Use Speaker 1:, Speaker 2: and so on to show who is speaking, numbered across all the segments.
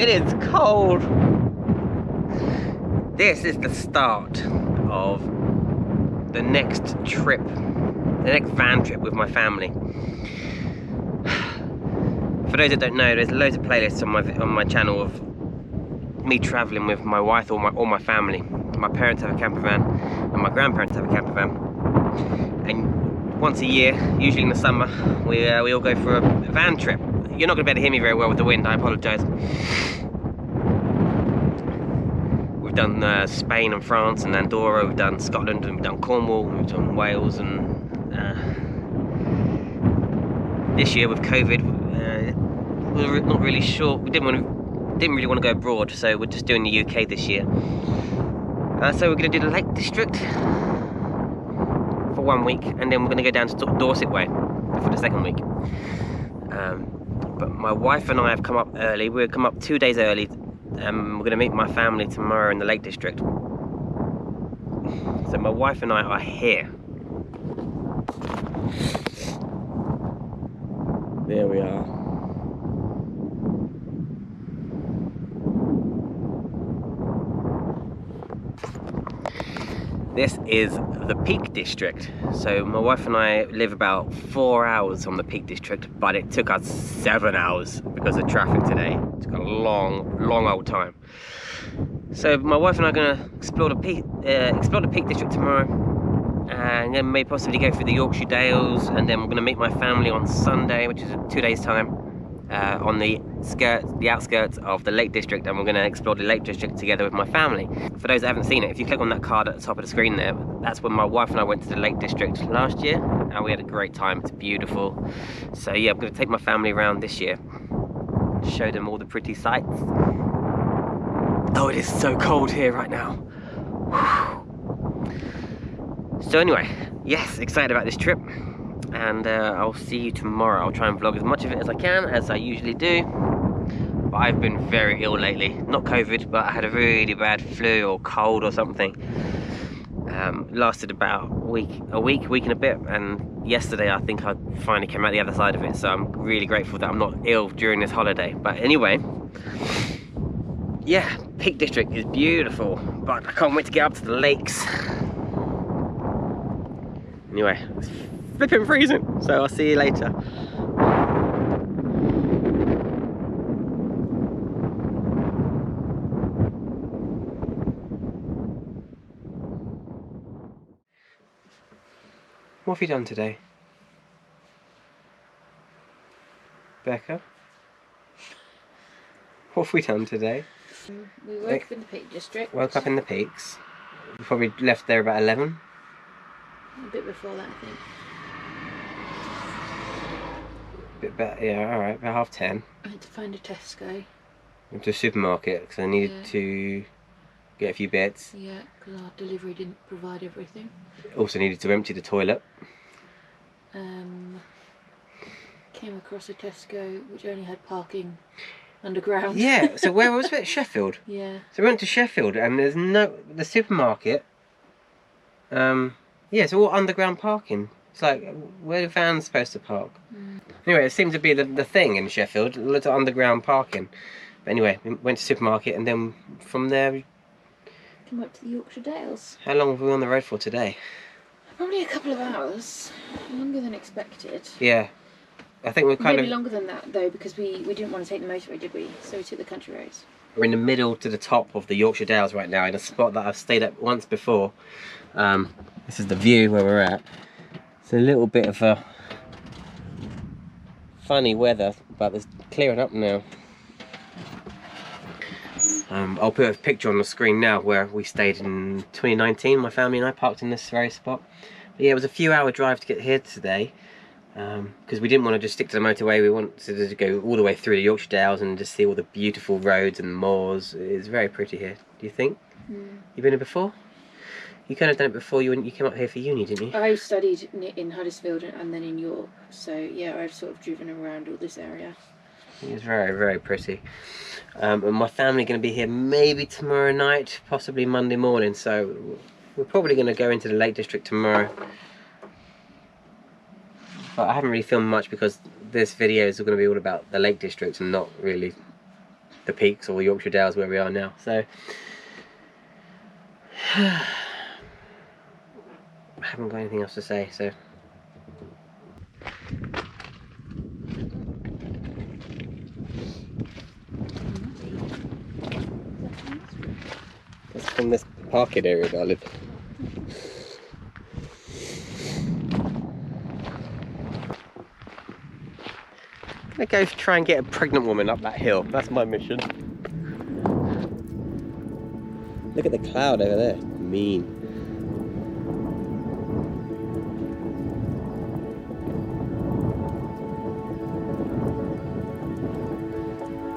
Speaker 1: It is cold. This is the start of the next trip, the next van trip with my family. For those that don't know, there's loads of playlists on my channel of me travelling with my wife or my family. My parents have a camper van and my grandparents have a camper van. And once a year, usually in the summer, we all go for a van trip. You're not going to be able to hear me very well with the wind, I apologise. We've done Spain and France and Andorra, we've done Scotland, and we've done Cornwall, we've done Wales, and this year with COVID, we're not really sure. We didn't really want to go abroad, so we're just doing the UK this year. So we're going to do the Lake District for 1 week, and then we're going to go down to Dorset Way for the second week. But my wife and I have come up early. We've come up 2 days early. We're going to meet my family tomorrow in the Lake District. So my wife and I are here. There we are. This is the Peak District. So my wife and I live about 4 hours from the Peak District, but it took us 7 hours because of traffic today. It took a long old time. So my wife and I are going to explore the Peak District tomorrow, and then maybe possibly go through the Yorkshire Dales, and then we're going to meet my family on Sunday, which is in 2 days' time, on the outskirts of the Lake District, and we're going to explore the Lake District together with my family. For those that haven't seen it, if you click on that card at the top of the screen there, that's when my wife and I went to the Lake District last year, and we had a great time. It's beautiful. So yeah, I'm going to take my family around this year, show them all the pretty sights. Oh, it is so cold here right now. So anyway, yes, excited about this trip, and I'll see you tomorrow. I'll try and vlog as much of it as I can, as I usually do. But I've been very ill lately. Not COVID, but I had a really bad flu or cold or something. Lasted about a week and a bit, and yesterday I think I finally came out the other side of it, so I'm really grateful that I'm not ill during this holiday. But anyway, yeah, Peak District is beautiful, but I can't wait to get up to the lakes. Anyway, it's flipping freezing, so I'll see you later. What have you done today, Becca? What have we done today?
Speaker 2: We woke up in the Peak District.
Speaker 1: Woke up in the Peaks. We probably left there about 11.
Speaker 2: A bit before that, I think.
Speaker 1: Bit better, yeah, alright, about 10:30.
Speaker 2: I had to find a Tesco.
Speaker 1: Went to a supermarket because I needed to get a few bits.
Speaker 2: Yeah, because our delivery didn't provide everything.
Speaker 1: Also needed to empty the toilet.
Speaker 2: Came across a Tesco which only had parking underground.
Speaker 1: Yeah, so where was it? Sheffield?
Speaker 2: Yeah.
Speaker 1: So we went to Sheffield, and there's the supermarket, yeah, it's all underground parking. It's like, where are vans supposed to park? Anyway, it seemed to be the thing in Sheffield, lots of underground parking. But anyway, we went to the supermarket, and then from there we
Speaker 2: came up to the Yorkshire Dales.
Speaker 1: How long were we on the road for today?
Speaker 2: Probably a couple of hours. Longer than expected.
Speaker 1: Yeah. I think we're kind
Speaker 2: Maybe longer than that though, because we didn't want to take the motorway, did we? So we took the country roads.
Speaker 1: We're in the middle to the top of the Yorkshire Dales right now, in a spot that I've stayed at once before. This is the view where we're at. It's a little bit of a funny weather, but it's clearing up now. I'll put a picture on the screen now where we stayed in 2019. My family and I parked in this very spot. But yeah, it was a few hour drive to get here today, because we didn't want to just stick to the motorway. We wanted to go all the way through the Yorkshire Dales and just see all the beautiful roads and moors. It's very pretty here, do you think? You've been here before? You kind of done it before. You came up here for uni, didn't you?
Speaker 2: I studied in Huddersfield and then in York, so yeah, I've sort of driven around all this area.
Speaker 1: It's very, very pretty. And my family are going to be here maybe tomorrow night, possibly Monday morning, so we're probably going to go into the Lake District tomorrow. But I haven't really filmed much because this video is going to be all about the Lake District and not really the peaks or the Yorkshire Dales where we are now. So I haven't got anything else to say. So it's from this parking area that I live. I'm gonna go try and get a pregnant woman up that hill. That's my mission. Look at the cloud over there. Mean.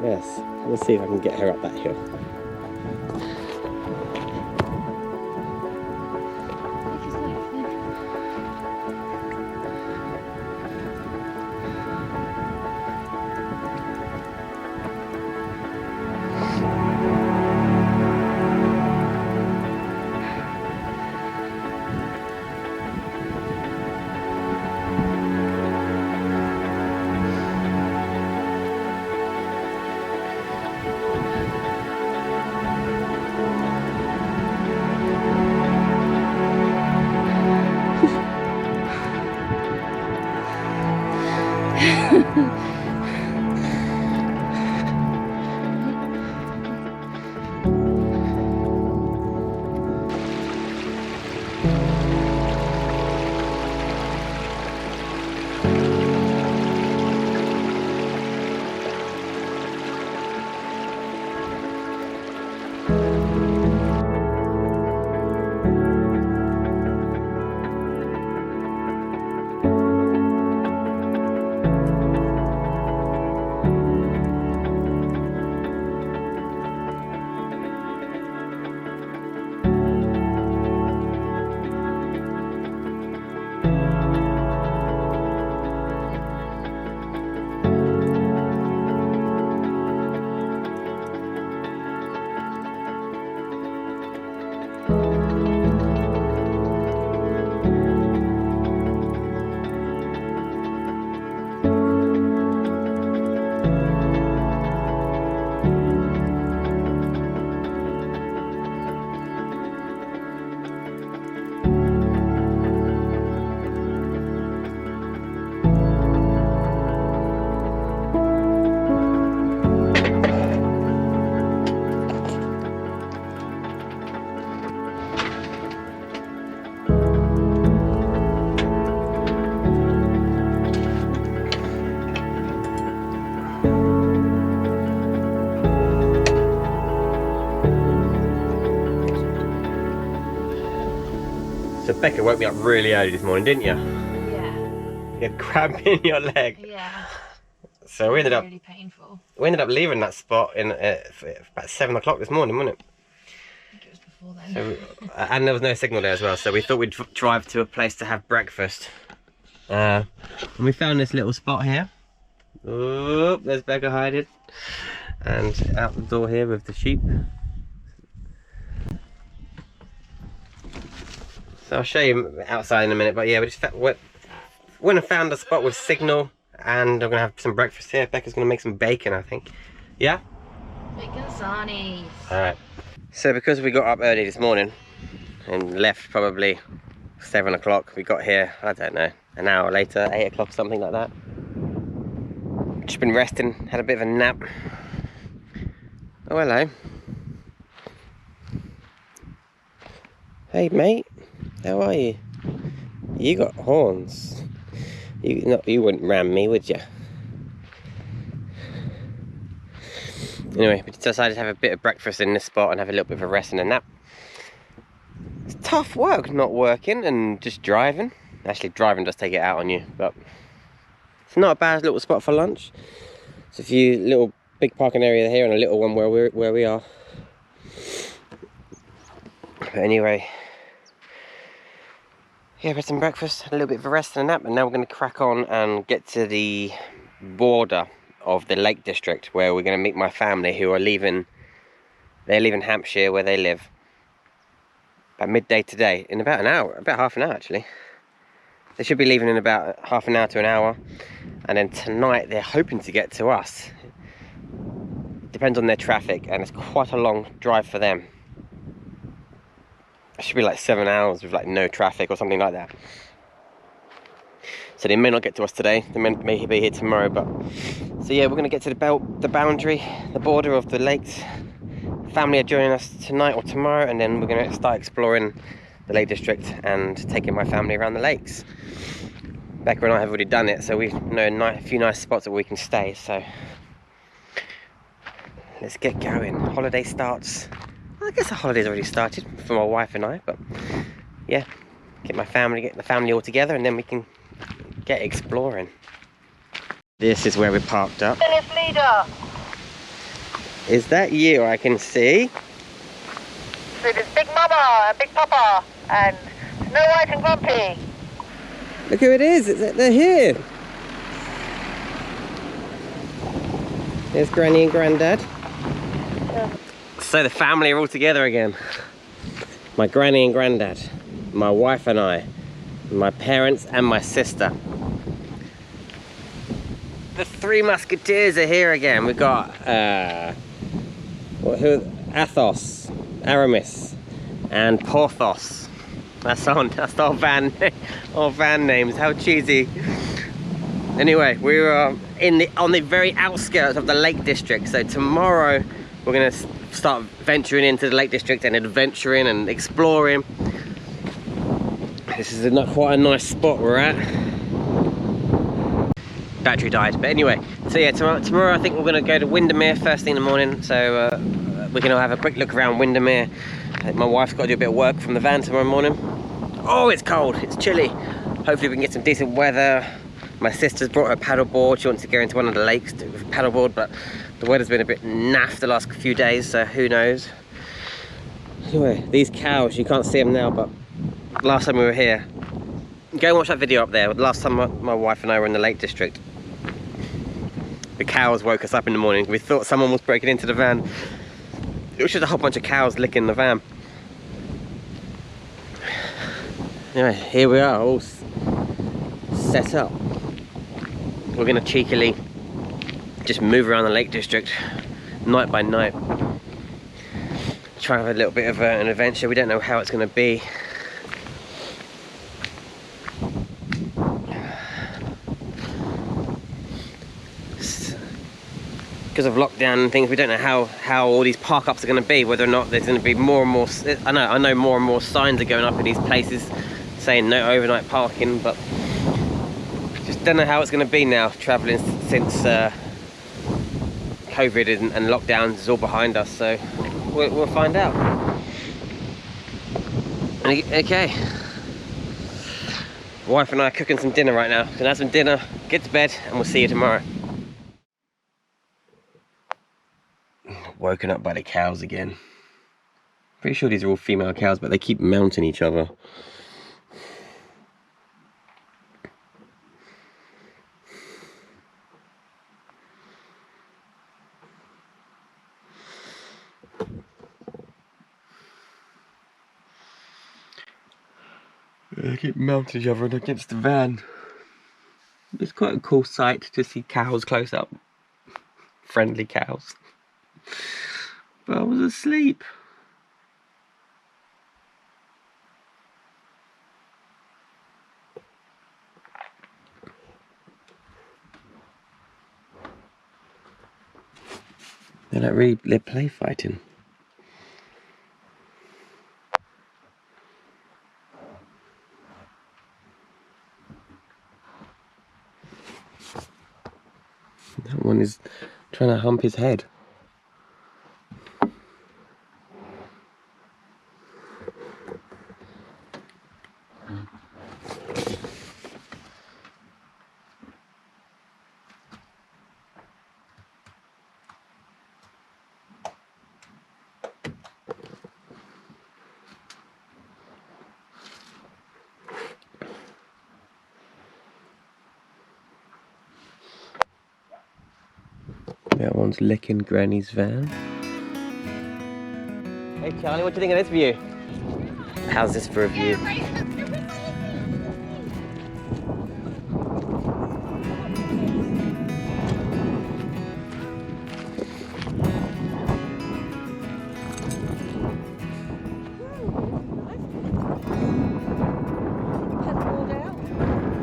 Speaker 1: Yes, let's see if I can get her up that hill. So Becca woke me up really early this morning, didn't you?
Speaker 2: Yeah.
Speaker 1: You had cramp in your leg.
Speaker 2: Yeah.
Speaker 1: So we ended up
Speaker 2: really painful.
Speaker 1: leaving that spot in about 7 o'clock this morning, wasn't it?
Speaker 2: I think it was before then.
Speaker 1: So, and there was no signal there as well, so we thought we'd drive to a place to have breakfast. And we found this little spot here. Oh, there's Becca hiding. And out the door here with the sheep. So I'll show you outside in a minute, but yeah, we just went and found a spot with signal, and I'm gonna have some breakfast here. Becca's gonna make some bacon, I think. Yeah?
Speaker 2: Bacon sarnies.
Speaker 1: Alright. So because we got up early this morning and left probably 7 o'clock, we got here, I don't know, an hour later, 8 o'clock, something like that. Just been resting, had a bit of a nap. Oh, hello. Hey mate, how are you? You got horns. You wouldn't ram me, would you? Anyway, we decided to have a bit of breakfast in this spot and have a little bit of a rest and a nap. It's tough work not working and just driving. Actually, driving does take it out on you, but it's not a bad little spot for lunch. It's a few little big parking area here and a little one where we are. But anyway, yeah, we had some breakfast, had a little bit of a rest and a nap, and now we're going to crack on and get to the border of the Lake District, where we're going to meet my family who are leaving. They're leaving Hampshire, where they live, about midday today, in about an hour, about half an hour actually. They should be leaving in about half an hour to an hour, and then tonight they're hoping to get to us. depends on their traffic, and it's quite a long drive for them. It should be like 7 hours with like no traffic or something like that. So they may not get to us today, they may be here tomorrow, but... So yeah, we're gonna get to the boundary, the border of the lakes. Family are joining us tonight or tomorrow, and then we're gonna start exploring the Lake District and taking my family around the lakes. Becca and I have already done it, so we know a few nice spots that we can stay, so... Let's get going. Holiday starts... I guess the holiday's already started for my wife and I, but... Yeah, get the family all together, and then we can get exploring. This is where we parked up.
Speaker 3: Leader.
Speaker 1: Is that you? I can see.
Speaker 3: So there's Big Mama and Big Papa and Snow White and Grumpy.
Speaker 1: Look who it is. They're here. There's Granny and Grandad.
Speaker 3: Yeah.
Speaker 1: So the family are all together again. My Granny and Grandad, my wife and I, my parents and my sister. The three musketeers are here again. We've got Athos, Aramis, and Porthos. That's our van names. How cheesy. Anyway, we were on the very outskirts of the Lake District. So tomorrow we're gonna start venturing into the Lake District and adventuring and exploring. This is quite a nice spot we're at. Battery died, but anyway, so yeah, tomorrow I think we're gonna go to Windermere first thing in the morning, so we're gonna have a quick look around Windermere. My wife's got to do a bit of work from the van tomorrow morning. Oh, it's cold, it's chilly. Hopefully we can get some decent weather. My sister's brought her paddleboard. She wants to go into one of the lakes with a paddleboard, but the weather's been a bit naff the last few days, so who knows. Anyway, these cows, you can't see them now, but last time we were here, go and watch that video up there. Last time my wife and I were in the Lake District, the cows woke us up in the morning. We thought someone was breaking into the van. It was just a whole bunch of cows licking the van. Anyway, here we are, all set up. We're gonna cheekily just move around the Lake District night by night. Try and have a little bit of an adventure. We don't know how it's gonna be. Because of lockdown and things, we don't know how all these park ups are going to be, whether or not there's going to be more and more. I know more and more signs are going up in these places saying no overnight parking, but just don't know how it's going to be now travelling since COVID and lockdowns is all behind us, so we'll find out. Okay, wife and I are cooking some dinner right now. Gonna have some dinner, get to bed, and we'll see you tomorrow. Woken up by the cows again. Pretty sure these are all female cows, but they keep mounting each other. They keep mounting each other against the van. It's quite a cool sight to see cows close up. Friendly cows. But I was asleep. They're play fighting. That one is trying to hump his head. That one's licking Granny's van. Hey Charlie, what do you think of this view? How's this for a view?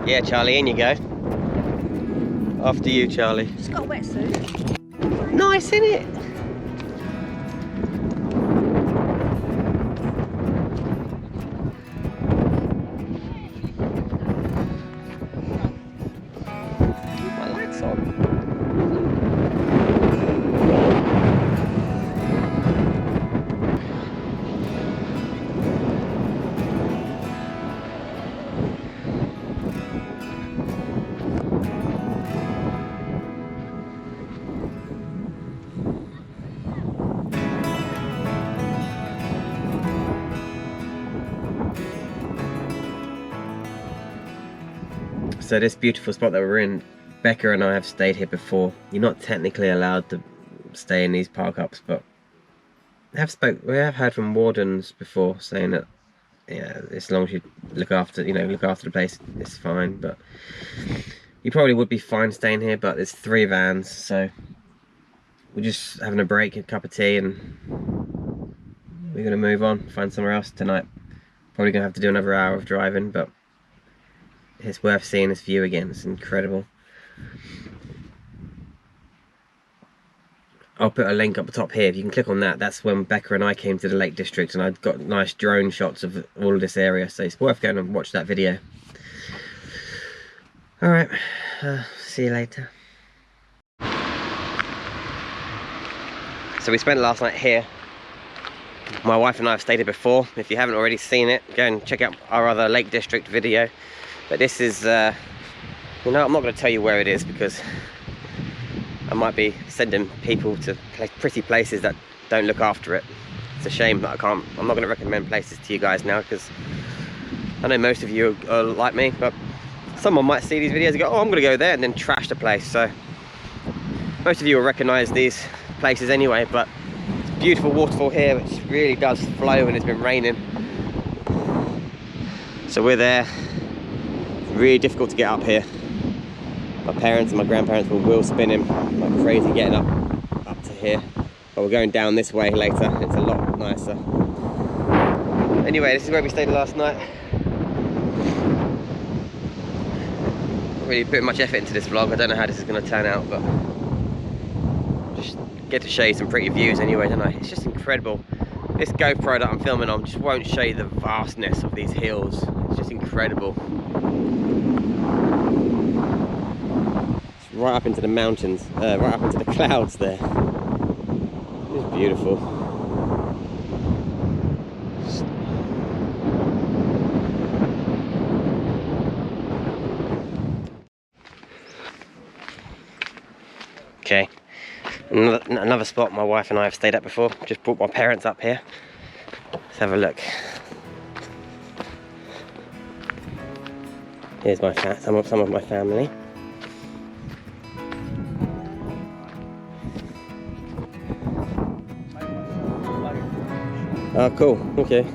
Speaker 1: Yeah, Charlie, in you go. After you, Charlie.
Speaker 2: It's got a wetsuit.
Speaker 1: Nice, isn't it? My light's on. So this beautiful spot that we're in, Becca and I have stayed here before. You're not technically allowed to stay in these park-ups, but we have heard from wardens before saying that, yeah, as long as you look after the place, it's fine. But you probably would be fine staying here. But there's 3 vans, so we're just having a break, a cup of tea, and we're gonna move on, find somewhere else tonight. Probably gonna have to do another hour of driving, but it's worth seeing this view again. It's incredible. I'll put a link up the top here. If you can click on that, that's when Becca and I came to the Lake District, and I got nice drone shots of all of this area, so it's worth going and watch that video. Alright, see you later. So we spent last night here. My wife and I have stayed here before. If you haven't already seen it, go and check out our other Lake District video. But this is, I'm not going to tell you where it is, because I might be sending people to pretty places that don't look after it. It's a shame that I'm not going to recommend places to you guys now, because I know most of you are like me, but someone might see these videos and go, oh, I'm going to go there, and then trash the place. So most of you will recognise these places anyway, but it's a beautiful waterfall here, which really does flow when it's been raining. So we're there. Really difficult to get up here. My parents and my grandparents were wheel spinning like crazy getting up to here, but we're going down this way later. It's a lot nicer. Anyway, this is where we stayed last night. Not really putting much effort into this vlog. I don't know how this is going to turn out, but just get to show you some pretty views anyway, don't I? It's just incredible. This GoPro that I'm filming on just won't show you the vastness of these hills. It's just incredible. It's right up into the mountains, right up into the clouds there. It's beautiful. Okay, another spot my wife and I have stayed at before. Just brought my parents up here. Let's have a look. Here's my some of my family. Oh, cool. Okay.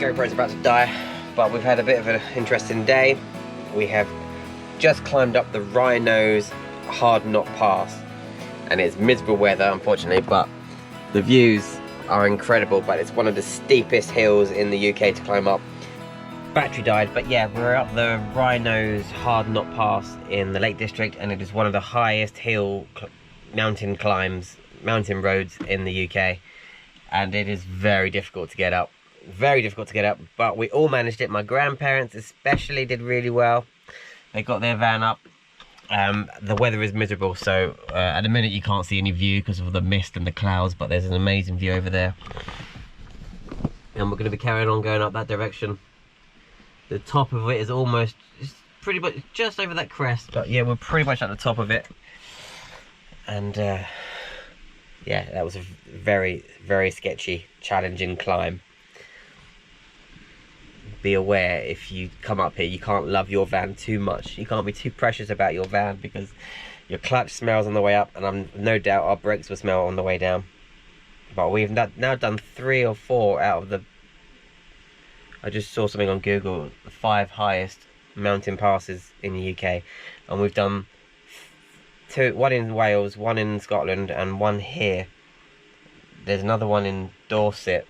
Speaker 1: GoPro's about to die, but we've had a bit of an interesting day. We have just climbed up the Rhino's Hard Knot Pass, and it's miserable weather, unfortunately, but the views are incredible. But it's one of the steepest hills in the UK to climb up. Battery died, but yeah, we're up the Rhino's Hard Knot Pass in the Lake District, and it is one of the highest mountain roads in the UK, and it is very difficult to get up. Very difficult to get up, but we all managed it. My grandparents especially did really well. They got their van up. The weather is miserable, so at the minute you can't see any view because of the mist and the clouds, but there's an amazing view over there, and we're going to be carrying on going up that direction. The top of it is almost, it's pretty much just over that crest, but yeah, we're pretty much at the top of it. And yeah, that was a very, very sketchy, challenging climb. Be aware, if you come up here, you can't love your van too much. You can't be too precious about your van, because your clutch smells on the way up, and I'm no doubt our brakes will smell on the way down. But we've now done 3 or 4 out of the, I just saw something on Google, the 5 highest mountain passes in the UK, and we've done 2, one in Wales, 1 in Scotland, and 1 here. There's another one in Dorset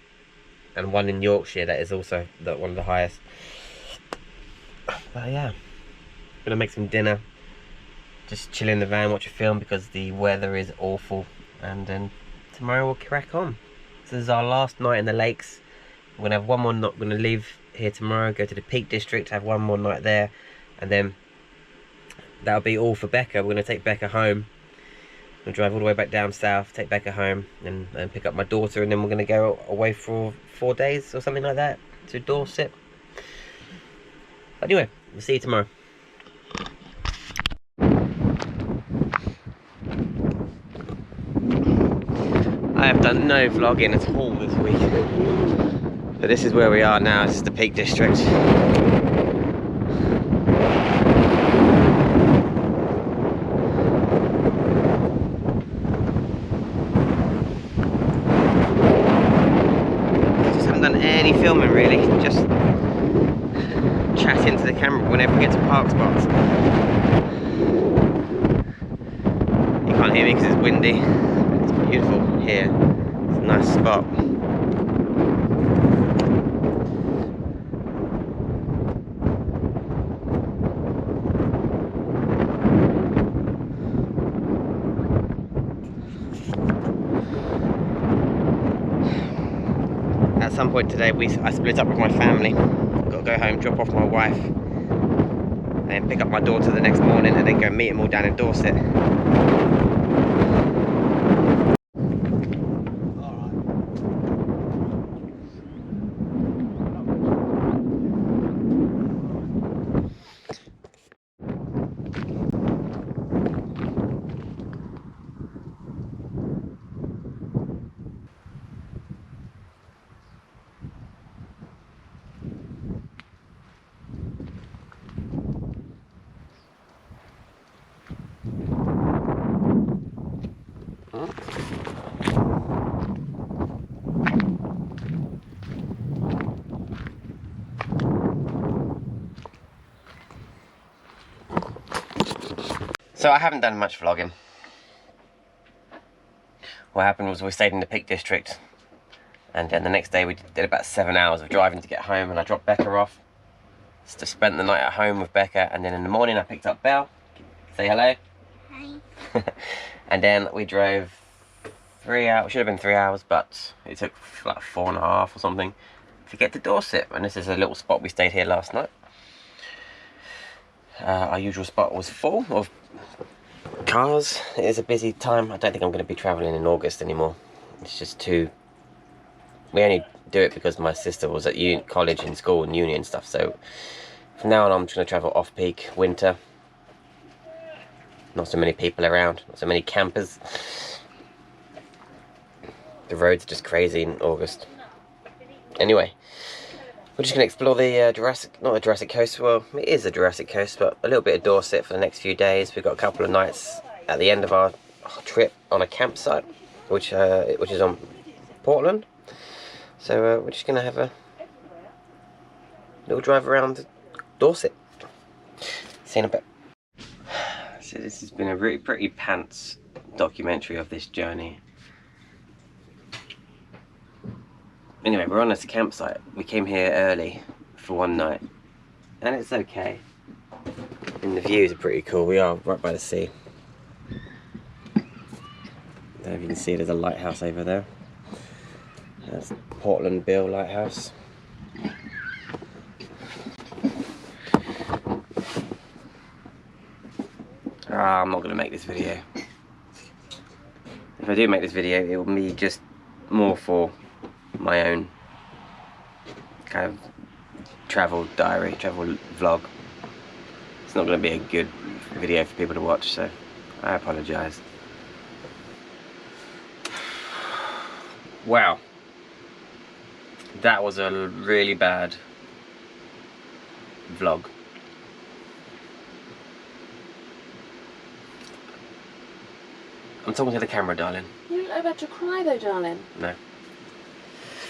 Speaker 1: and 1 in Yorkshire that is also one of the highest. But yeah, gonna make some dinner, just chill in the van, watch a film because the weather is awful, and then tomorrow we'll crack on. So this is our last night in the lakes. We're gonna have one more night. We're gonna leave here tomorrow, go to the Peak District, have one more night there, and then that'll be all for Becca. We're gonna take Becca home. We'll drive all the way back down south, take Becca home, and pick up my daughter, and then we're gonna go away for 4 days or something like that to Dorset. Anyway, we'll see you tomorrow. I have done no vlogging at all this week, but this is where we are now. This is the Peak District. Any filming really, just chatting to the camera whenever we get to park spots. You can't hear me because it's windy. It's beautiful here. It's a nice spot. At some point today, I split up with my family. I've got to go home, drop off my wife, and pick up my daughter the next morning, and then go meet them all down in Dorset. So I haven't done much vlogging. What happened was we stayed in the Peak District, and then the next day we did about 7 hours of driving to get home, and I dropped Becca off. Just spent the night at home with Becca, and then in the morning I picked up Belle. Say hello. Hi. And then we drove 3 hours, should have been 3 hours, but it took like 4.5 or something to get to Dorset. And this is a little spot we stayed here last night. Our usual spot was full of cars. It is a busy time. I don't think I'm going to be travelling in August anymore. It's just too... We only do it because my sister was at college and school and uni and stuff. So from now on I'm just going to travel off-peak winter. Not so many people around, not so many campers. The roads are just crazy in August. Anyway, we're just going to explore the not the Jurassic Coast, well, it is the Jurassic Coast, but a little bit of Dorset for the next few days. We've got a couple of nights at the end of our trip on a campsite, which is on Portland. So we're just going to have a little drive around Dorset. See you in a bit. So this has been a really pretty pants documentary of this journey. Anyway, we're on this campsite. We came here early for one night, and it's okay. And the views are pretty cool. We are right by the sea. I don't know if you can see, there's a lighthouse over there. That's Portland Bill Lighthouse. I'm not going to make this video. If I do make this video, it will be just more for my own kind of travel diary, travel vlog. It's not going to be a good video for people to watch, so I apologise. Wow. That was a really bad vlog. I'm talking to the camera, darling.
Speaker 2: You look about to cry though, darling.
Speaker 1: No.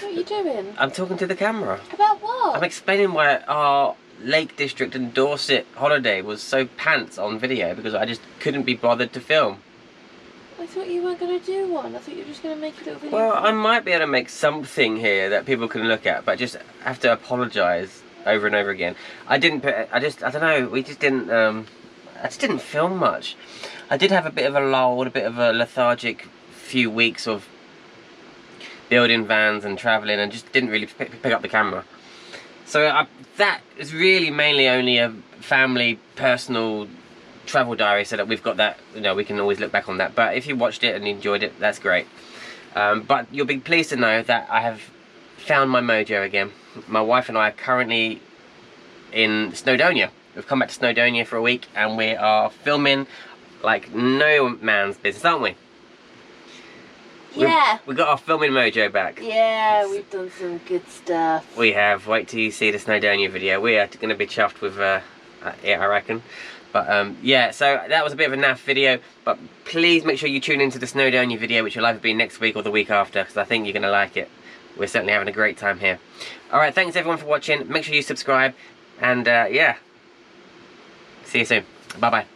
Speaker 2: What are you doing?
Speaker 1: I'm talking to the camera.
Speaker 2: About what?
Speaker 1: I'm explaining why our Lake District and Dorset holiday was so pants on video because I just couldn't be bothered to film.
Speaker 2: I thought you weren't going to do one. I thought you were just going to make a little video.
Speaker 1: Well, I might be able to make something here that people can look at, but just have to apologise over and over again. I didn't put, I don't know, we just didn't, I just didn't film much. I did have a bit of a lull, a bit of a lethargic few weeks of building vans and travelling, and just didn't really pick up the camera. So that is really mainly only a family, personal travel diary, so that we've got that, you know, we can always look back on that. But if you watched it and enjoyed it, that's great. But you'll be pleased to know that I have found my mojo again. My wife and I are currently in Snowdonia. We've come back to Snowdonia for a week, and we are filming like no man's business, aren't we?
Speaker 2: Yeah.
Speaker 1: We got our filming mojo back.
Speaker 2: Yeah, we've done some good stuff.
Speaker 1: We have. Wait till you see the Snowdonia video. We are going to be chuffed with it, I reckon. But yeah, so that was a bit of a naff video. But please make sure you tune into the Snowdonia video, which will either be next week or the week after, because I think you're going to like it. We're certainly having a great time here. Alright, thanks everyone for watching. Make sure you subscribe. And yeah, see you soon. Bye bye.